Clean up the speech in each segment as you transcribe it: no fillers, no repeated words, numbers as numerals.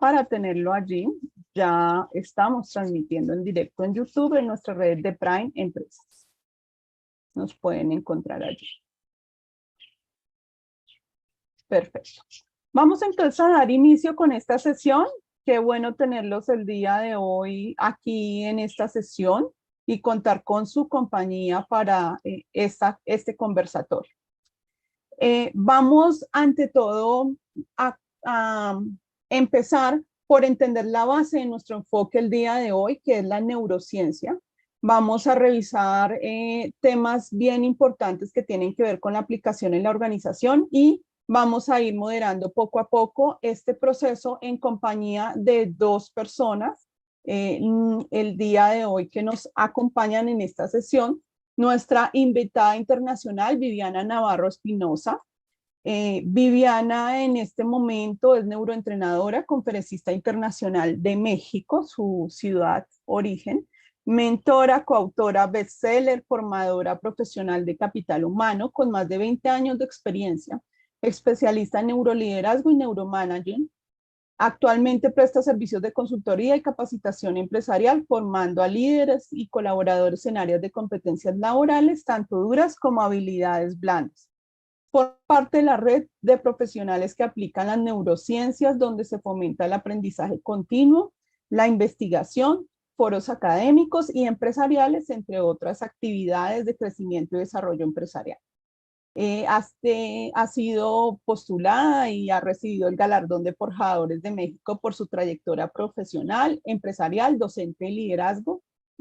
para tenerlo allí. Ya estamos transmitiendo en directo en YouTube en nuestra red de Prime Empresas. Nos pueden encontrar allí. Perfecto. Vamos entonces a dar inicio con esta sesión. Qué bueno tenerlos el día de hoy aquí en esta sesión y contar con su compañía para este conversatorio. Vamos ante todo a empezar por entender la base de nuestro enfoque el día de hoy, que es la neurociencia. Vamos a revisar temas bien importantes que tienen que ver con la aplicación en la organización y vamos a ir moderando poco a poco este proceso en compañía de dos personas el día de hoy que nos acompañan en esta sesión. Nuestra invitada internacional, Viviana Navarro Espinosa. Viviana en este momento es neuroentrenadora, conferencista internacional de México, su ciudad origen, mentora, coautora, bestseller, formadora profesional de capital humano con más de 20 años de experiencia, especialista en neuroliderazgo y neuromanagement. Actualmente presta servicios de consultoría y capacitación empresarial, formando a líderes y colaboradores en áreas de competencias laborales, tanto duras como habilidades blandas. Por parte de la red de profesionales que aplican las neurociencias, donde se fomenta el aprendizaje continuo, la investigación, foros académicos y empresariales, entre otras actividades de crecimiento y desarrollo empresarial. Ha sido postulada y ha recibido el galardón de Forjadores de México por su trayectoria profesional, empresarial, docente y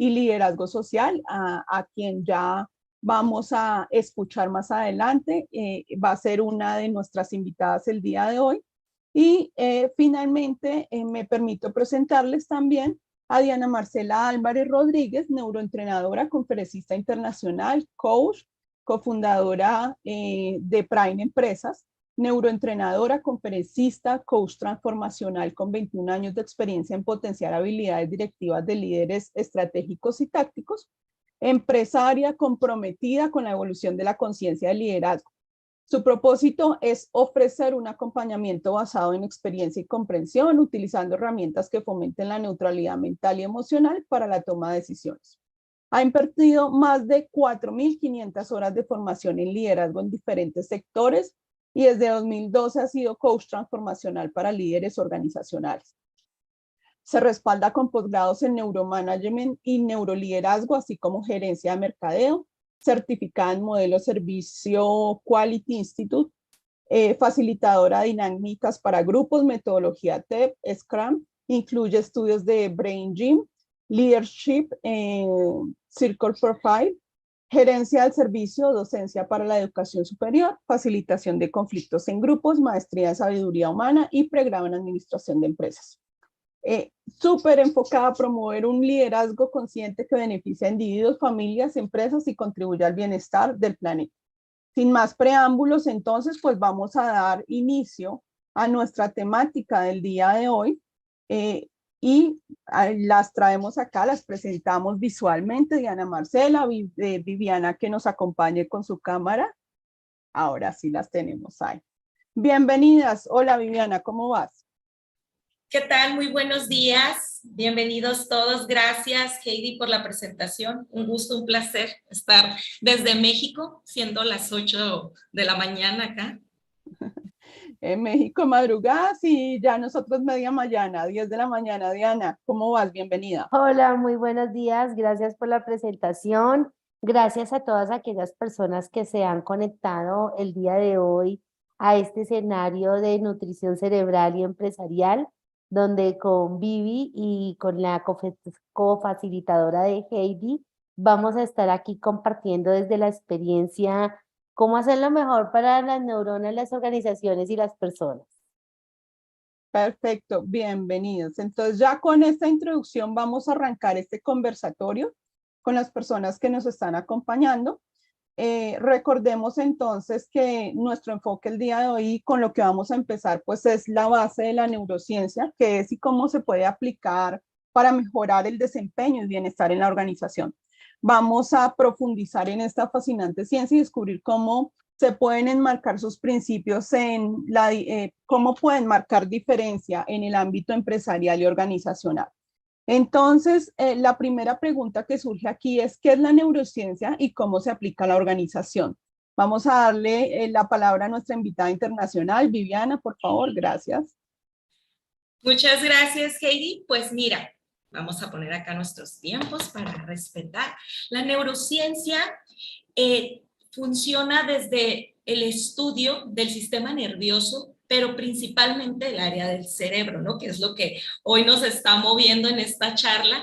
liderazgo social, a quien ya vamos a escuchar más adelante. Va a ser una de nuestras invitadas el día de hoy. Y finalmente me permito presentarles también a Diana Marcela Álvarez Rodríguez, neuroentrenadora, conferencista internacional, coach, cofundadora de Prime Empresas, neuroentrenadora, conferencista, coach transformacional con 21 años de experiencia en potenciar habilidades directivas de líderes estratégicos y tácticos, empresaria comprometida con la evolución de la conciencia del liderazgo. Su propósito es ofrecer un acompañamiento basado en experiencia y comprensión, utilizando herramientas que fomenten la neutralidad mental y emocional para la toma de decisiones. Ha impartido más de 4.500 horas de formación en liderazgo en diferentes sectores y desde 2012 ha sido coach transformacional para líderes organizacionales. Se respalda con posgrados en neuromanagement y neuroliderazgo, así como gerencia de mercadeo, certificada en modelo servicio Quality Institute, facilitadora de dinámicas para grupos, metodología TEP, Scrum, incluye estudios de Brain Gym, Leadership, Circle Profile, gerencia del servicio, docencia para la educación superior, facilitación de conflictos en grupos, maestría de sabiduría humana y pregrado en administración de empresas. Súper enfocada a promover un liderazgo consciente que beneficia a individuos, familias, empresas y contribuye al bienestar del planeta. Sin más preámbulos, entonces, pues vamos a dar inicio a nuestra temática del día de hoy y las traemos acá, las presentamos visualmente. Diana Marcela, Viviana que nos acompañe con su cámara. Ahora sí las tenemos ahí. Bienvenidas. Hola Viviana, ¿cómo vas? ¿Qué tal? Muy buenos días. Bienvenidos todos. Gracias, Heidi, por la presentación. Un gusto, un placer estar desde México, siendo las 8 de la mañana acá. En México madrugadas y ya nosotros media mañana, 10 de la mañana. Diana, ¿cómo vas? Bienvenida. Hola, muy buenos días. Gracias por la presentación. Gracias a todas aquellas personas que se han conectado el día de hoy a este escenario de nutrición cerebral y empresarial, donde con Vivi y con la cofacilitadora de Heidi vamos a estar aquí compartiendo desde la experiencia cómo hacerlo mejor para las neuronas, las organizaciones y las personas. Perfecto, bienvenidos. Entonces ya con esta introducción vamos a arrancar este conversatorio con las personas que nos están acompañando. Recordemos entonces que nuestro enfoque el día de hoy, con lo que vamos a empezar, pues es la base de la neurociencia, que es y cómo se puede aplicar para mejorar el desempeño y bienestar en la organización. Vamos a profundizar en esta fascinante ciencia y descubrir cómo se pueden enmarcar sus principios en cómo pueden marcar diferencia en el ámbito empresarial y organizacional. Entonces, la primera pregunta que surge aquí es, ¿qué es la neurociencia y cómo se aplica a la organización? Vamos a darle la palabra a nuestra invitada internacional, Viviana, por favor, gracias. Muchas gracias, Heidi. Pues mira, vamos a poner acá nuestros tiempos para respetar. La neurociencia funciona desde el estudio del sistema nervioso, pero principalmente el área del cerebro, ¿no? Que es lo que hoy nos está moviendo en esta charla.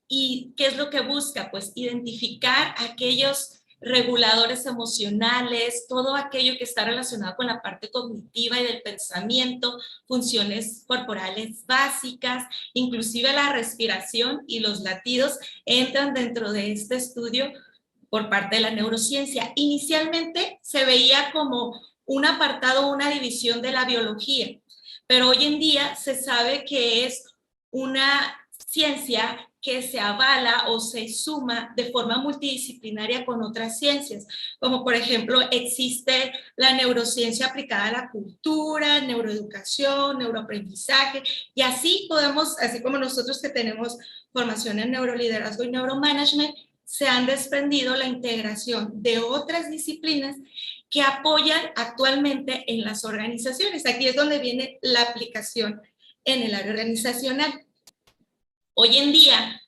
¿Y qué es lo que busca? Pues identificar aquellos reguladores emocionales, todo aquello que está relacionado con la parte cognitiva y del pensamiento, funciones corporales básicas, inclusive la respiración y los latidos entran dentro de este estudio por parte de la neurociencia. Inicialmente se veía como un apartado, una división de la biología, pero hoy en día se sabe que es una ciencia que se avala o se suma de forma multidisciplinaria con otras ciencias, como por ejemplo existe la neurociencia aplicada a la cultura, neuroeducación, neuroaprendizaje, y así podemos, así como nosotros que tenemos formación en neuroliderazgo y neuromanagement, se han desprendido la integración de otras disciplinas que apoyan actualmente en las organizaciones. Aquí es donde viene la aplicación en el área organizacional. Hoy en día,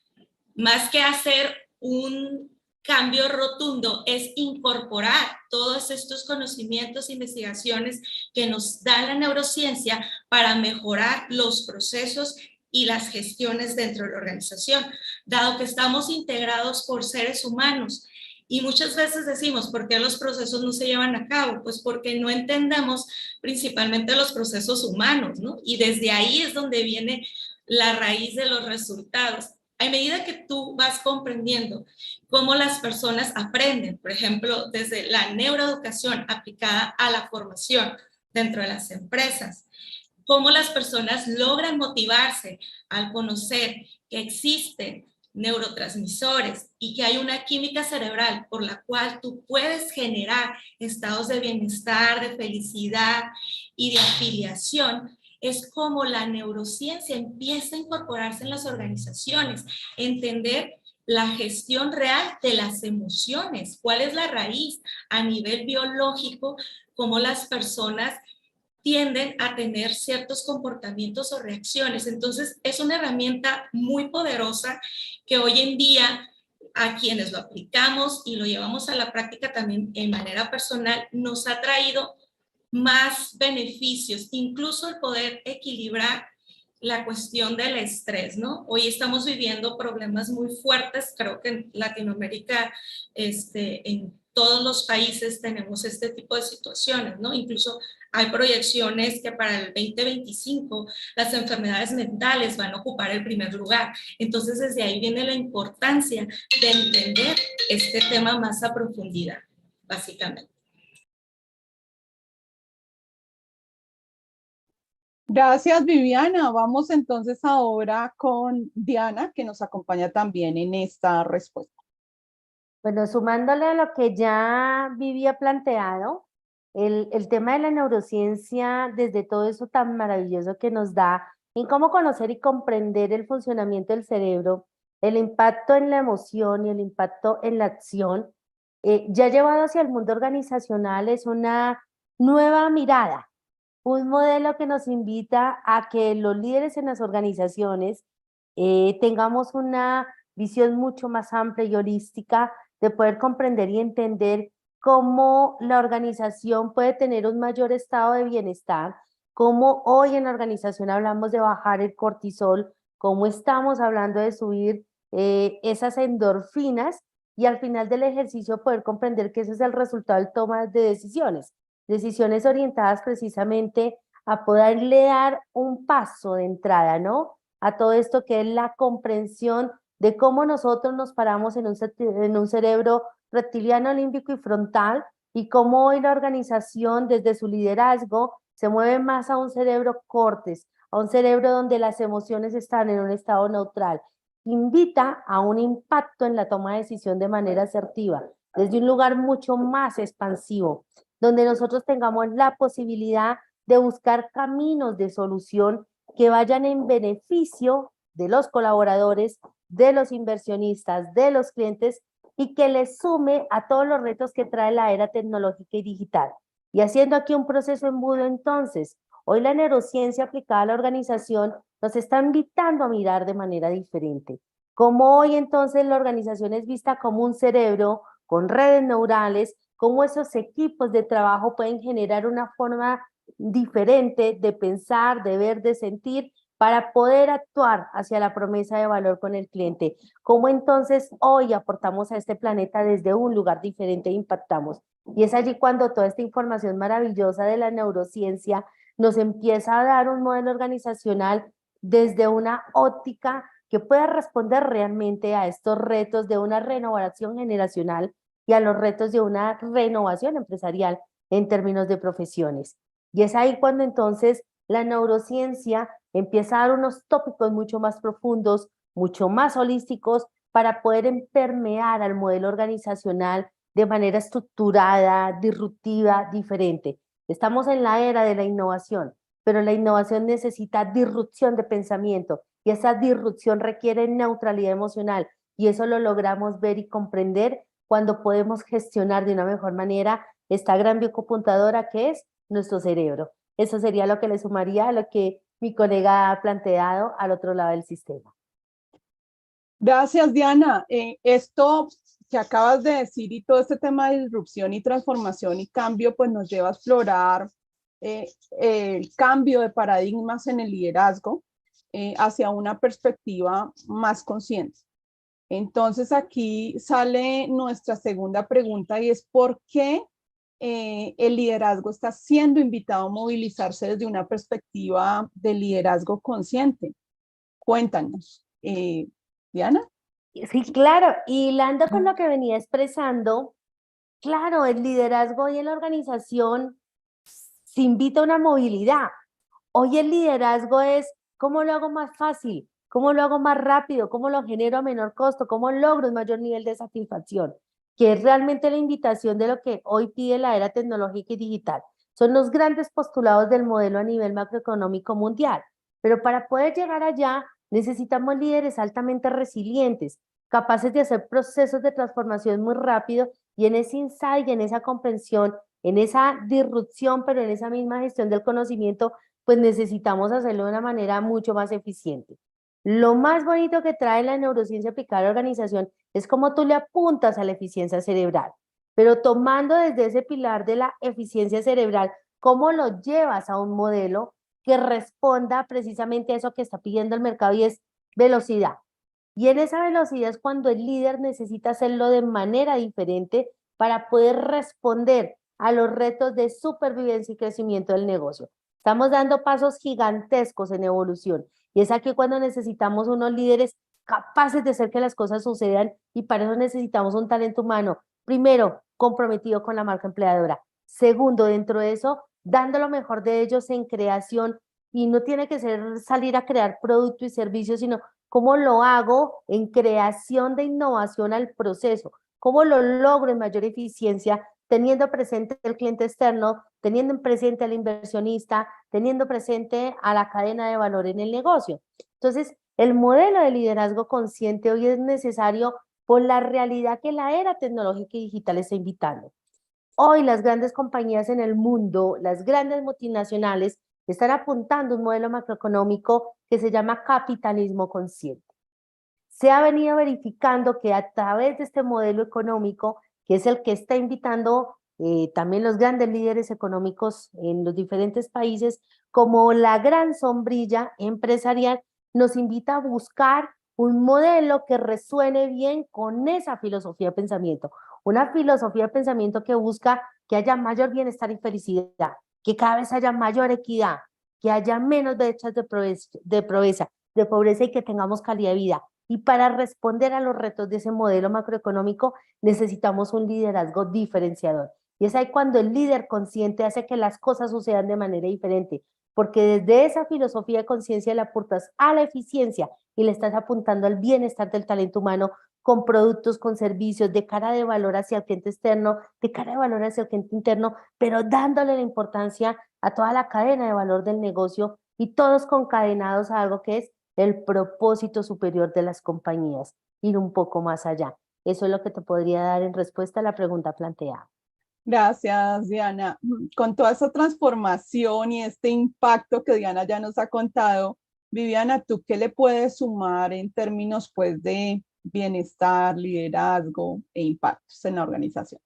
más que hacer un cambio rotundo, es incorporar todos estos conocimientos e investigaciones que nos da la neurociencia para mejorar los procesos y las gestiones dentro de la organización, dado que estamos integrados por seres humanos. Y muchas veces decimos, ¿por qué los procesos no se llevan a cabo? Pues porque no entendemos principalmente los procesos humanos, ¿no? Y desde ahí es donde viene la raíz de los resultados. A medida que tú vas comprendiendo cómo las personas aprenden, por ejemplo, desde la neuroeducación aplicada a la formación dentro de las empresas, cómo las personas logran motivarse al conocer que existen neurotransmisores y que hay una química cerebral por la cual tú puedes generar estados de bienestar, de felicidad y de afiliación, es como la neurociencia empieza a incorporarse en las organizaciones, entender la gestión real de las emociones, cuál es la raíz a nivel biológico, cómo las personas tienden a tener ciertos comportamientos o reacciones. Entonces, es una herramienta muy poderosa que hoy en día a quienes lo aplicamos y lo llevamos a la práctica también en manera personal, nos ha traído más beneficios, incluso el poder equilibrar la cuestión del estrés, ¿no? Hoy estamos viviendo problemas muy fuertes, creo que en Latinoamérica, en todos los países tenemos este tipo de situaciones, ¿no? Incluso hay proyecciones que para el 2025 las enfermedades mentales van a ocupar el primer lugar. Entonces, desde ahí viene la importancia de entender este tema más a profundidad, básicamente. Gracias, Viviana. Vamos entonces ahora con Diana, que nos acompaña también en esta respuesta. Bueno, sumándole a lo que ya Vivi ha planteado, el tema de la neurociencia, desde todo eso tan maravilloso que nos da en cómo conocer y comprender el funcionamiento del cerebro, el impacto en la emoción y el impacto en la acción, ya llevado hacia el mundo organizacional es una nueva mirada, un modelo que nos invita a que los líderes en las organizaciones tengamos una visión mucho más amplia y holística de poder comprender y entender cómo la organización puede tener un mayor estado de bienestar, cómo hoy en la organización hablamos de bajar el cortisol, cómo estamos hablando de subir esas endorfinas y al final del ejercicio poder comprender que ese es el resultado del toma de decisiones orientadas precisamente a poderle dar un paso de entrada, ¿no? A todo esto que es la comprensión de cómo nosotros nos paramos en un cerebro reptiliano, límbico y frontal, y cómo hoy la organización desde su liderazgo se mueve más a un cerebro córtex, a un cerebro donde las emociones están en un estado neutral. Invita a un impacto en la toma de decisión de manera asertiva, desde un lugar mucho más expansivo. donde nosotros tengamos la posibilidad de buscar caminos de solución que vayan en beneficio de los colaboradores, de los inversionistas, de los clientes y que les sume a todos los retos que trae la era tecnológica y digital. Y haciendo aquí un proceso embudo entonces, hoy la neurociencia aplicada a la organización nos está invitando a mirar de manera diferente. Como hoy entonces la organización es vista como un cerebro con redes neurales, cómo esos equipos de trabajo pueden generar una forma diferente de pensar, de ver, de sentir, para poder actuar hacia la promesa de valor con el cliente. ¿Cómo entonces hoy aportamos a este planeta desde un lugar diferente e impactamos? Y es allí cuando toda esta información maravillosa de la neurociencia nos empieza a dar un modelo organizacional desde una óptica que pueda responder realmente a estos retos de una renovación generacional y a los retos de una renovación empresarial en términos de profesiones. Y es ahí cuando entonces la neurociencia empieza a dar unos tópicos mucho más profundos, mucho más holísticos, para poder permear al modelo organizacional de manera estructurada, disruptiva, diferente. Estamos en la era de la innovación, pero la innovación necesita disrupción de pensamiento y esa disrupción requiere neutralidad emocional y eso lo logramos ver y comprender cuando podemos gestionar de una mejor manera esta gran biocomputadora que es nuestro cerebro. Eso sería lo que le sumaría a lo que mi colega ha planteado al otro lado del sistema. Gracias, Diana. Esto que acabas de decir y todo este tema de disrupción y transformación y cambio, pues nos lleva a explorar el cambio de paradigmas en el liderazgo hacia una perspectiva más consciente. Entonces aquí sale nuestra segunda pregunta y es ¿por qué el liderazgo está siendo invitado a movilizarse desde una perspectiva de liderazgo consciente? Cuéntanos, Diana. Sí, claro, y hilando con lo que venía expresando, claro, el liderazgo y en la organización se invita a una movilidad. Hoy el liderazgo es cómo lo hago más fácil, cómo lo hago más rápido, cómo lo genero a menor costo, cómo logro un mayor nivel de satisfacción, que es realmente la invitación de lo que hoy pide la era tecnológica y digital. Son los grandes postulados del modelo a nivel macroeconómico mundial. Pero para poder llegar allá, necesitamos líderes altamente resilientes, capaces de hacer procesos de transformación muy rápido y en ese insight, en esa comprensión, en esa disrupción, pero en esa misma gestión del conocimiento, pues necesitamos hacerlo de una manera mucho más eficiente. Lo más bonito que trae la neurociencia aplicada a la organización es cómo tú le apuntas a la eficiencia cerebral, pero tomando desde ese pilar de la eficiencia cerebral, cómo lo llevas a un modelo que responda precisamente a eso que está pidiendo el mercado y es velocidad. Y en esa velocidad es cuando el líder necesita hacerlo de manera diferente para poder responder a los retos de supervivencia y crecimiento del negocio. Estamos dando pasos gigantescos en evolución y es aquí cuando necesitamos unos líderes capaces de hacer que las cosas sucedan y para eso necesitamos un talento humano. Primero, comprometido con la marca empleadora. Segundo, dentro de eso, dando lo mejor de ellos en creación y no tiene que ser salir a crear producto y servicios, sino cómo lo hago en creación de innovación al proceso, cómo lo logro en mayor eficiencia teniendo presente el cliente externo, teniendo presente al inversionista, teniendo presente a la cadena de valor en el negocio. Entonces, el modelo de liderazgo consciente hoy es necesario por la realidad que la era tecnológica y digital está invitando. Hoy las grandes compañías en el mundo, las grandes multinacionales, están apuntando a un modelo macroeconómico que se llama capitalismo consciente. Se ha venido verificando que a través de este modelo económico, que es el que está invitando también los grandes líderes económicos en los diferentes países, como la gran sombrilla empresarial, nos invita a buscar un modelo que resuene bien con esa filosofía de pensamiento. Una filosofía de pensamiento que busca que haya mayor bienestar y felicidad, que cada vez haya mayor equidad, que haya menos brechas de pobreza y que tengamos calidad de vida. Y para responder a los retos de ese modelo macroeconómico necesitamos un liderazgo diferenciador. Y es ahí cuando el líder consciente hace que las cosas sucedan de manera diferente, porque desde esa filosofía de conciencia le aportas a la eficiencia y le estás apuntando al bienestar del talento humano, con productos, con servicios, de cara de valor hacia el cliente externo, de cara de valor hacia el cliente interno, pero dándole la importancia a toda la cadena de valor del negocio y todos concadenados a algo que es el propósito superior de las compañías, ir un poco más allá. Eso es lo que te podría dar en respuesta a la pregunta planteada. Gracias, Diana. Con toda esa transformación y este impacto que Diana ya nos ha contado, Viviana, ¿tú qué le puedes sumar en términos pues de bienestar, liderazgo e impactos en la organización?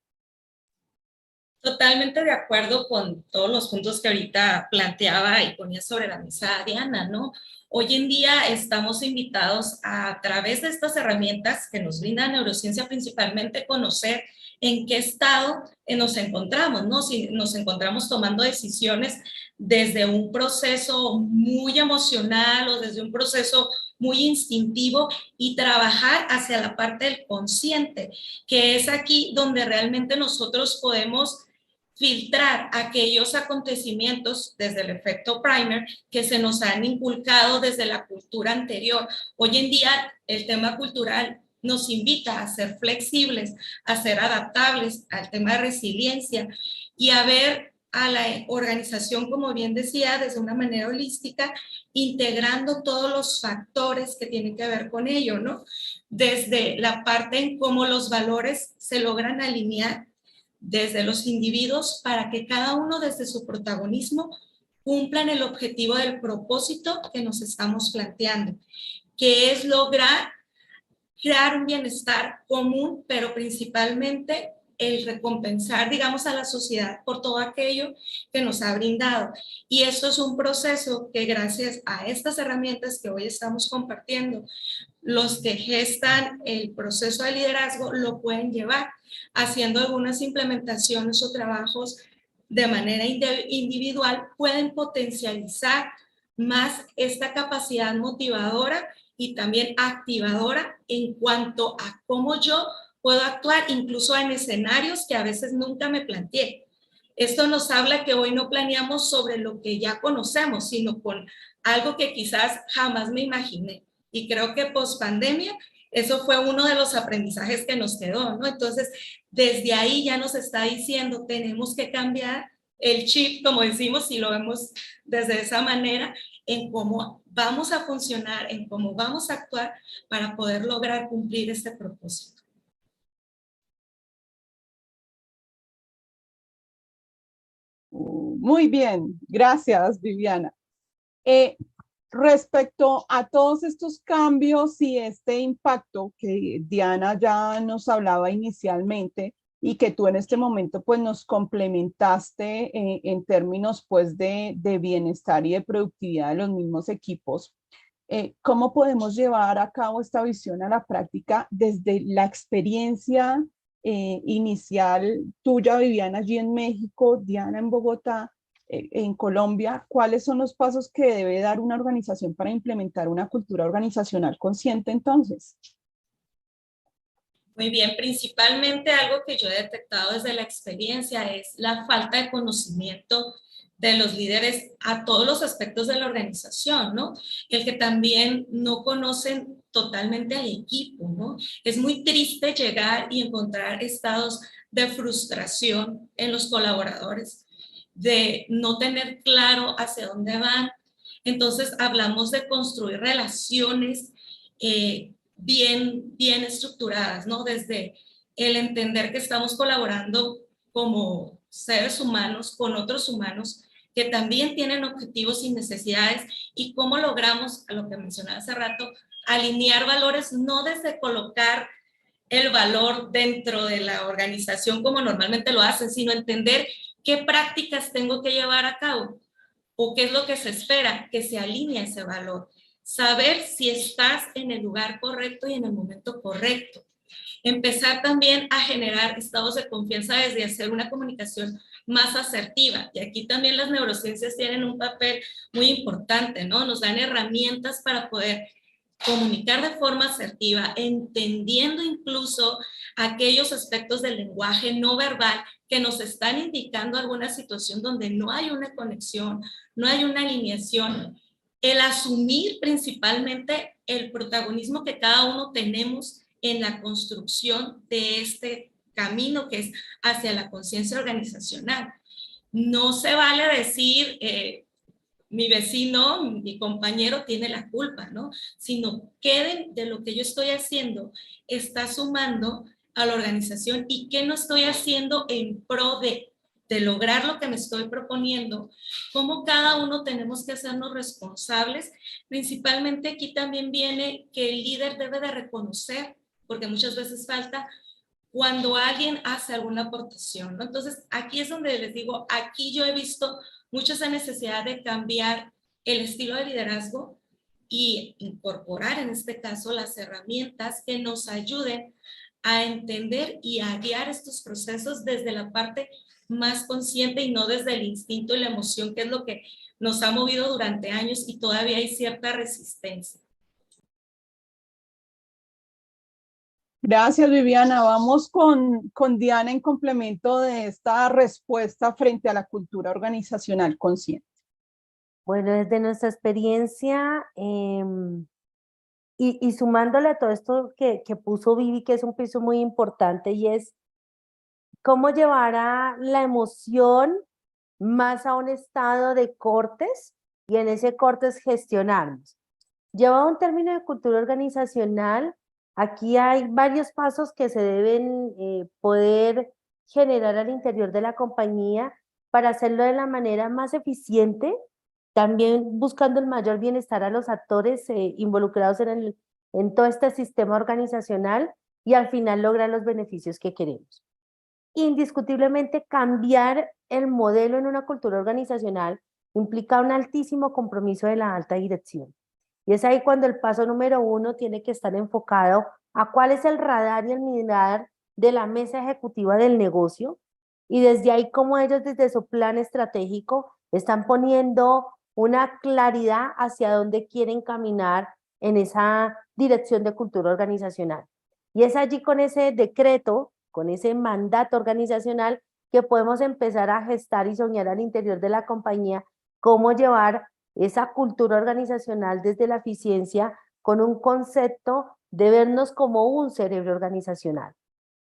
Totalmente de acuerdo con todos los puntos que ahorita planteaba y ponía sobre la mesa Diana, ¿no? Hoy en día estamos invitados a través de estas herramientas que nos brinda neurociencia, principalmente conocer en qué estado nos encontramos, ¿no? Si nos encontramos tomando decisiones desde un proceso muy emocional o desde un proceso muy instintivo y trabajar hacia la parte del consciente, que es aquí donde realmente nosotros podemos filtrar aquellos acontecimientos desde el efecto primer que se nos han inculcado desde la cultura anterior. Hoy en día el tema cultural nos invita a ser flexibles, a ser adaptables al tema de resiliencia y a ver a la organización, como bien decía, desde una manera holística, integrando todos los factores que tienen que ver con ello, ¿no? Desde la parte en cómo los valores se logran alinear desde los individuos para que cada uno desde su protagonismo cumplan el objetivo del propósito que nos estamos planteando, que es lograr crear un bienestar común, pero principalmente el recompensar, digamos, a la sociedad por todo aquello que nos ha brindado. Y esto es un proceso que gracias a estas herramientas que hoy estamos compartiendo, los que gestan el proceso de liderazgo lo pueden llevar haciendo algunas implementaciones o trabajos de manera individual, pueden potencializar más esta capacidad motivadora y también activadora en cuanto a cómo yo puedo actuar incluso en escenarios que a veces nunca me planteé. Esto nos habla que hoy no planeamos sobre lo que ya conocemos, sino con algo que quizás jamás me imaginé. Y creo que post pandemia, eso fue uno de los aprendizajes que nos quedó, ¿no? Entonces, desde ahí ya nos está diciendo, tenemos que cambiar el chip, como decimos, si lo vemos desde esa manera, en cómo vamos a funcionar, en cómo vamos a actuar para poder lograr cumplir este propósito. Muy bien, gracias, Viviana. Respecto a todos estos cambios y este impacto que Diana ya nos hablaba inicialmente y que tú en este momento pues nos complementaste en términos pues de bienestar y de productividad de los mismos equipos, ¿cómo podemos llevar a cabo esta visión a la práctica desde la experiencia inicial tuya, Viviana, allí en México, Diana en Bogotá, en Colombia? ¿Cuáles son los pasos que debe dar una organización para implementar una cultura organizacional consciente entonces? Muy bien, principalmente algo que yo he detectado desde la experiencia es la falta de conocimiento de los líderes a todos los aspectos de la organización, ¿no? El que también no conocen totalmente al equipo, ¿no? Es muy triste llegar y encontrar estados de frustración en los colaboradores, de no tener claro hacia dónde van. Entonces hablamos de construir relaciones bien estructuradas, ¿no? Desde el entender que estamos colaborando como seres humanos con otros humanos que también tienen objetivos y necesidades y cómo logramos, a lo que mencionaba hace rato, alinear valores no desde colocar el valor dentro de la organización como normalmente lo hacen, sino entender qué prácticas tengo que llevar a cabo o qué es lo que se espera, que se alinee ese valor. Saber si estás en el lugar correcto y en el momento correcto. Empezar también a generar estados de confianza desde hacer una comunicación más asertiva. Y aquí también las neurociencias tienen un papel muy importante, ¿no? Nos dan herramientas para poder comunicar de forma asertiva, entendiendo incluso aquellos aspectos del lenguaje no verbal que nos están indicando alguna situación donde no hay una conexión, no hay una alineación. El asumir principalmente el protagonismo que cada uno tenemos en la construcción de este camino que es hacia la conciencia organizacional. No se vale decir, mi vecino, mi compañero tiene la culpa, ¿no? Sino qué de lo que yo estoy haciendo está sumando a la organización y qué no estoy haciendo en pro de lograr lo que me estoy proponiendo, cómo cada uno tenemos que hacernos responsables. Principalmente aquí también viene que el líder debe de reconocer, porque muchas veces falta cuando alguien hace alguna aportación, ¿no? Entonces, aquí es donde les digo, aquí yo he visto mucho esa necesidad de cambiar el estilo de liderazgo y incorporar en este caso las herramientas que nos ayuden a entender y a guiar estos procesos desde la parte más consciente y no desde el instinto y la emoción, que es lo que nos ha movido durante años y todavía hay cierta resistencia. Gracias, Viviana. Vamos con Diana en complemento de esta respuesta frente a la cultura organizacional consciente. Bueno, desde nuestra experiencia y sumándole a todo esto que puso Vivi, que es un piso muy importante, y es cómo llevar a la emoción más a un estado de cortes y en ese cortes gestionarnos. Llevado a un término de cultura organizacional, aquí hay varios pasos que se deben poder generar al interior de la compañía para hacerlo de la manera más eficiente, también buscando el mayor bienestar a los actores involucrados en todo este sistema organizacional y al final lograr los beneficios que queremos. Indiscutiblemente, cambiar el modelo en una cultura organizacional implica un altísimo compromiso de la alta dirección. Y es ahí cuando el paso número 1 tiene que estar enfocado a cuál es el radar y el mirar de la mesa ejecutiva del negocio, y desde ahí cómo ellos desde su plan estratégico están poniendo una claridad hacia dónde quieren caminar en esa dirección de cultura organizacional. Y es allí con ese decreto, con ese mandato organizacional, que podemos empezar a gestar y soñar al interior de la compañía cómo llevar esa cultura organizacional desde la eficiencia con un concepto de vernos como un cerebro organizacional.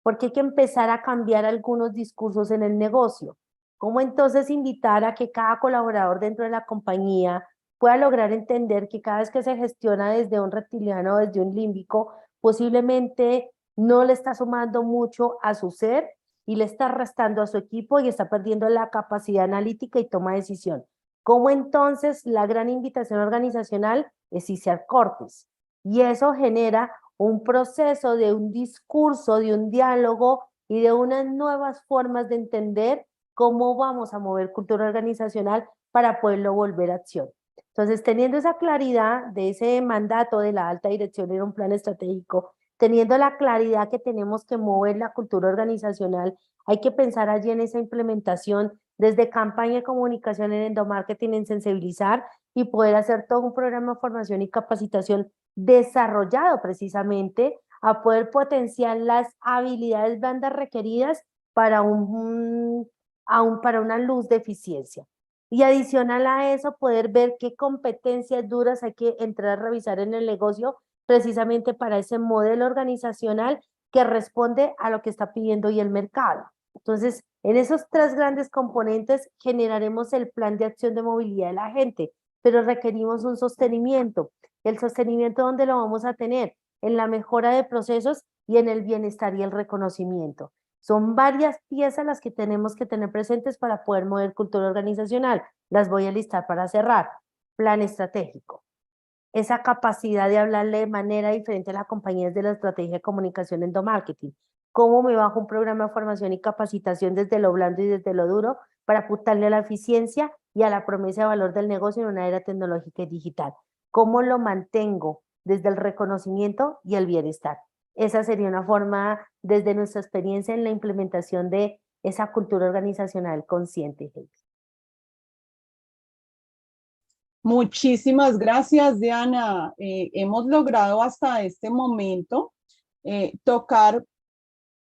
Porque hay que empezar a cambiar algunos discursos en el negocio. ¿Cómo entonces invitar a que cada colaborador dentro de la compañía pueda lograr entender que cada vez que se gestiona desde un reptiliano o desde un límbico, posiblemente no le está sumando mucho a su ser y le está restando a su equipo y está perdiendo la capacidad analítica y toma de decisión? ¿Cómo entonces la gran invitación organizacional es iniciar cortes? Y eso genera un proceso de un discurso, de un diálogo y de unas nuevas formas de entender cómo vamos a mover cultura organizacional para poderlo volver a acción. Entonces, teniendo esa claridad de ese mandato de la alta dirección en un plan estratégico, teniendo la claridad que tenemos que mover la cultura organizacional, hay que pensar allí en esa implementación desde campaña de comunicación en endomarketing, en sensibilizar y poder hacer todo un programa de formación y capacitación desarrollado precisamente a poder potenciar las habilidades blandas requeridas para para una luz de eficiencia. Y adicional a eso, poder ver qué competencias duras hay que entrar a revisar en el negocio precisamente para ese modelo organizacional que responde a lo que está pidiendo hoy el mercado. Entonces, en esos 3 grandes componentes generaremos el plan de acción de movilidad de la gente, pero requerimos un sostenimiento. El sostenimiento, ¿dónde lo vamos a tener? En la mejora de procesos y en el bienestar y el reconocimiento. Son varias piezas las que tenemos que tener presentes para poder mover cultura organizacional. Las voy a listar para cerrar. Plan estratégico. Esa capacidad de hablarle de manera diferente a las compañías de la estrategia de comunicación endomarketing. ¿Cómo me bajo un programa de formación y capacitación desde lo blando y desde lo duro para apuntarle a la eficiencia y a la promesa de valor del negocio en una era tecnológica y digital? ¿Cómo lo mantengo desde el reconocimiento y el bienestar? Esa sería una forma, desde nuestra experiencia en la implementación de esa cultura organizacional consciente. Muchísimas gracias, Diana. Hemos logrado hasta este momento tocar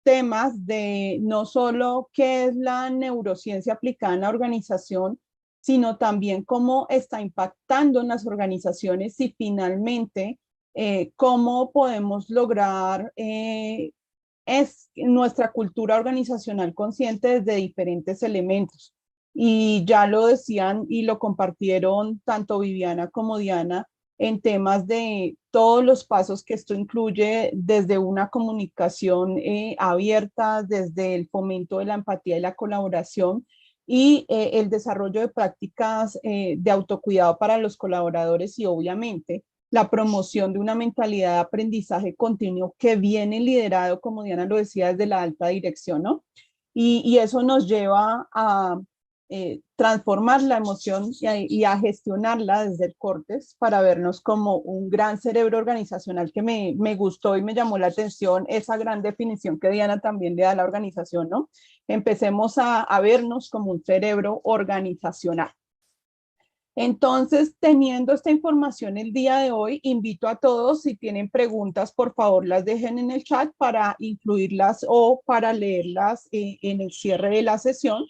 temas de no solo qué es la neurociencia aplicada en la organización, sino también cómo está impactando en las organizaciones y finalmente cómo podemos lograr es nuestra cultura organizacional consciente desde diferentes elementos. Y ya lo decían y lo compartieron tanto Viviana como Diana en temas de todos los pasos que esto incluye, desde una comunicación abierta, desde el fomento de la empatía y la colaboración, y el desarrollo de prácticas de autocuidado para los colaboradores, y obviamente la promoción de una mentalidad de aprendizaje continuo que viene liderado, como Diana lo decía, desde la alta dirección, ¿no? Y eso nos lleva a transformar la emoción y a gestionarla desde el córtex para vernos como un gran cerebro organizacional, que me gustó y me llamó la atención esa gran definición que Diana también le da a la organización, ¿no? Empecemos a vernos como un cerebro organizacional. Entonces, teniendo esta información el día de hoy, invito a todos, si tienen preguntas, por favor, las dejen en el chat para incluirlas o para leerlas en el cierre de la sesión.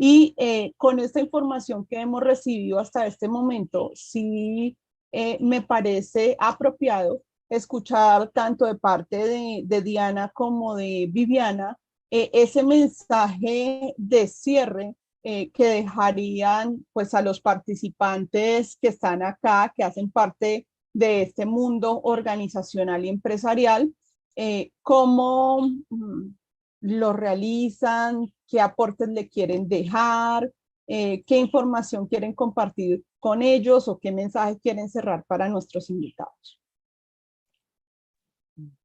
Y con esta información que hemos recibido hasta este momento, sí me parece apropiado escuchar tanto de parte de Diana como de Viviana ese mensaje de cierre que dejarían pues a los participantes que están acá, que hacen parte de este mundo organizacional y empresarial, cómo lo realizan, qué aportes le quieren dejar, qué información quieren compartir con ellos o qué mensajes quieren cerrar para nuestros invitados.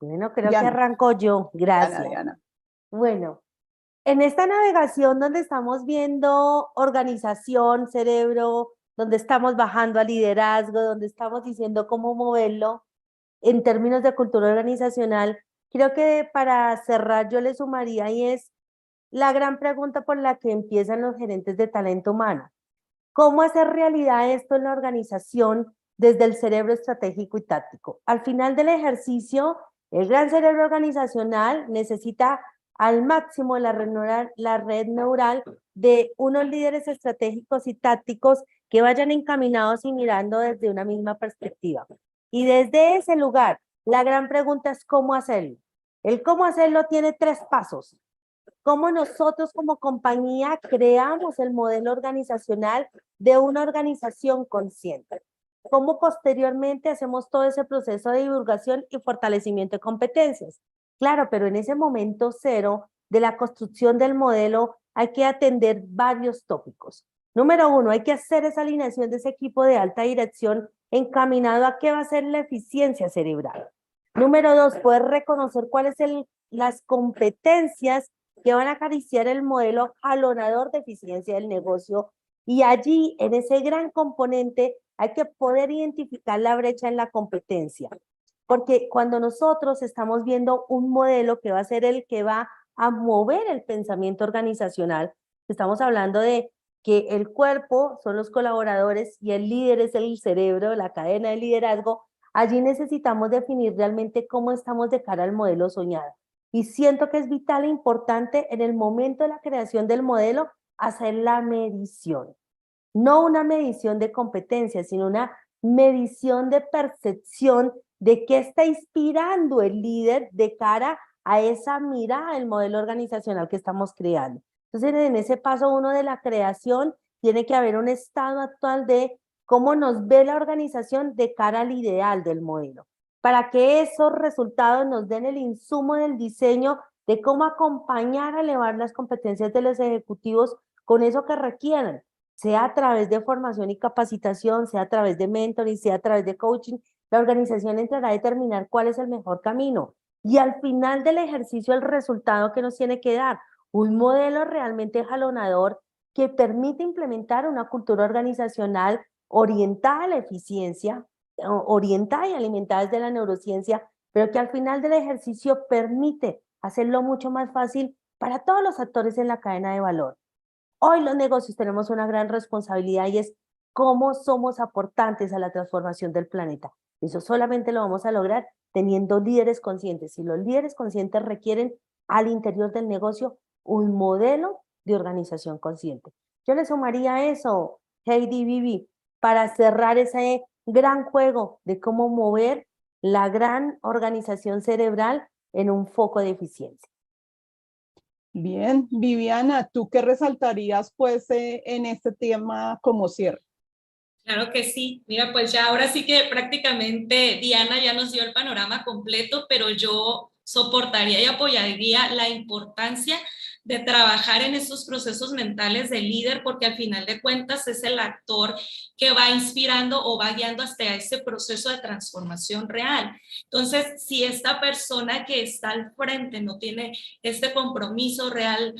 Bueno, creo que Diana, arranco yo. Gracias. Diana. Bueno, en esta navegación donde estamos viendo organización, cerebro, donde estamos bajando a liderazgo, donde estamos diciendo cómo moverlo en términos de cultura organizacional, creo que para cerrar yo le sumaría, y es la gran pregunta por la que empiezan los gerentes de talento humano. ¿Cómo hacer realidad esto en la organización desde el cerebro estratégico y táctico? Al final del ejercicio, el gran cerebro organizacional necesita al máximo la red neural de unos líderes estratégicos y tácticos que vayan encaminados y mirando desde una misma perspectiva. Y desde ese lugar, la gran pregunta es cómo hacerlo. El cómo hacerlo tiene 3 pasos. Cómo nosotros como compañía creamos el modelo organizacional de una organización consciente. Cómo posteriormente hacemos todo ese proceso de divulgación y fortalecimiento de competencias. Claro, pero en ese momento cero de la construcción del modelo hay que atender varios tópicos. Número 1, hay que hacer esa alineación de ese equipo de alta dirección encaminado a qué va a ser la eficiencia cerebral. Número 2, poder reconocer cuáles son las competencias que van a acariciar el modelo jalonador de eficiencia del negocio, y allí en ese gran componente hay que poder identificar la brecha en la competencia, porque cuando nosotros estamos viendo un modelo que va a ser el que va a mover el pensamiento organizacional, estamos hablando de que el cuerpo son los colaboradores y el líder es el cerebro, la cadena de liderazgo. Allí necesitamos definir realmente cómo estamos de cara al modelo soñado. Y siento que es vital e importante en el momento de la creación del modelo hacer la medición. No una medición de competencia, sino una medición de percepción de qué está inspirando el líder de cara a esa mirada del modelo organizacional que estamos creando. Entonces, en ese paso 1 de la creación, tiene que haber un estado actual de cómo nos ve la organización de cara al ideal del modelo, para que esos resultados nos den el insumo del diseño de cómo acompañar a elevar las competencias de los ejecutivos con eso que requieran, sea a través de formación y capacitación, sea a través de mentoring, sea a través de coaching. La organización entrará a determinar cuál es el mejor camino. Y al final del ejercicio, el resultado que nos tiene que dar, un modelo realmente jalonador que permite implementar una cultura organizacional orientada a la eficiencia, orientada y alimentada desde la neurociencia, pero que al final del ejercicio permite hacerlo mucho más fácil para todos los actores en la cadena de valor. Hoy los negocios tenemos una gran responsabilidad, y es cómo somos aportantes a la transformación del planeta. Eso solamente lo vamos a lograr teniendo líderes conscientes, y los líderes conscientes requieren al interior del negocio un modelo de organización consciente. Yo le sumaría a eso, Heidi, Vivi, para cerrar ese gran juego de cómo mover la gran organización cerebral en un foco de eficiencia. Bien, Viviana, ¿tú qué resaltarías pues en este tema como cierre? Claro que sí. Mira, pues ya ahora sí que prácticamente Diana ya nos dio el panorama completo, pero yo soportaría y apoyaría la importancia de trabajar en esos procesos mentales del líder, porque al final de cuentas es el actor que va inspirando o va guiando hasta ese proceso de transformación real. Entonces, si esta persona que está al frente no tiene este compromiso real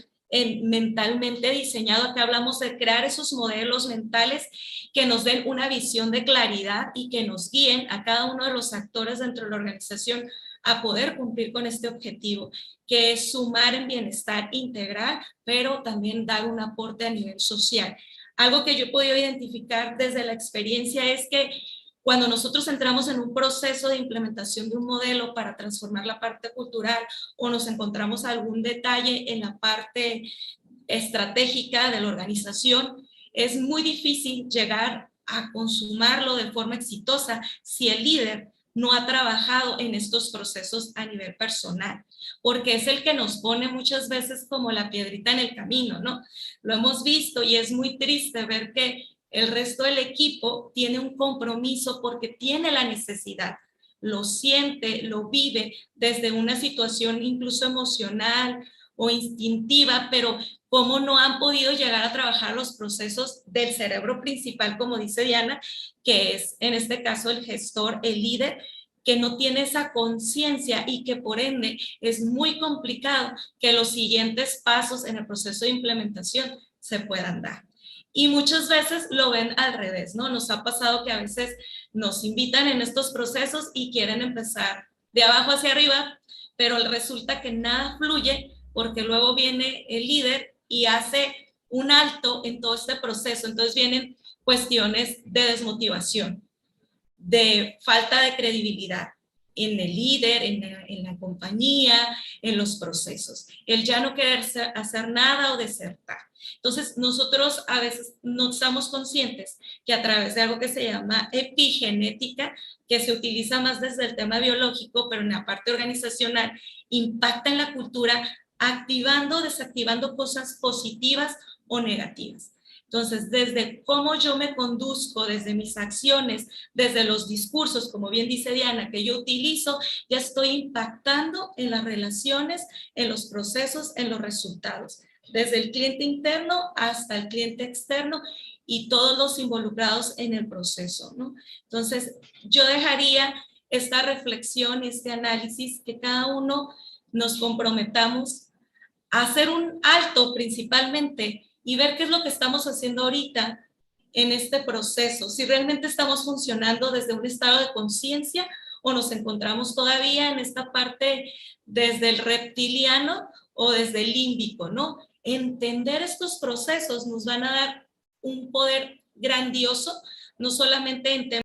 mentalmente diseñado, aquí hablamos de crear esos modelos mentales que nos den una visión de claridad y que nos guíen a cada uno de los actores dentro de la organización a poder cumplir con este objetivo, que es sumar en bienestar integral, pero también dar un aporte a nivel social. Algo que yo he podido identificar desde la experiencia es que cuando nosotros entramos en un proceso de implementación de un modelo para transformar la parte cultural o nos encontramos algún detalle en la parte estratégica de la organización, es muy difícil llegar a consumarlo de forma exitosa si el líder no ha trabajado en estos procesos a nivel personal, porque es el que nos pone muchas veces como la piedrita en el camino, ¿no? Lo hemos visto y es muy triste ver que el resto del equipo tiene un compromiso porque tiene la necesidad, lo siente, lo vive desde una situación incluso emocional o instintiva, pero cómo no han podido llegar a trabajar los procesos del cerebro principal, como dice Diana, que es en este caso el gestor, el líder, que no tiene esa conciencia y que por ende es muy complicado que los siguientes pasos en el proceso de implementación se puedan dar. Y muchas veces lo ven al revés, ¿no? Nos ha pasado que a veces nos invitan en estos procesos y quieren empezar de abajo hacia arriba, pero resulta que nada fluye porque luego viene el líder y hace un alto en todo este proceso. Entonces vienen cuestiones de desmotivación, de falta de credibilidad en el líder, en la compañía, en los procesos. El ya no querer hacer nada o desertar. Entonces, nosotros a veces no estamos conscientes que a través de algo que se llama epigenética, que se utiliza más desde el tema biológico, pero en la parte organizacional, impacta en la cultura, activando o desactivando cosas positivas o negativas. Entonces, desde cómo yo me conduzco, desde mis acciones, desde los discursos, como bien dice Diana, que yo utilizo, ya estoy impactando en las relaciones, en los procesos, en los resultados, desde el cliente interno hasta el cliente externo y todos los involucrados en el proceso, ¿no? Entonces, yo dejaría esta reflexión, este análisis, que cada uno nos comprometamos a hacer un alto principalmente y ver qué es lo que estamos haciendo ahorita en este proceso, si realmente estamos funcionando desde un estado de conciencia o nos encontramos todavía en esta parte desde el reptiliano o desde el límbico, ¿no? Entender estos procesos nos van a dar un poder grandioso, no solamente en temas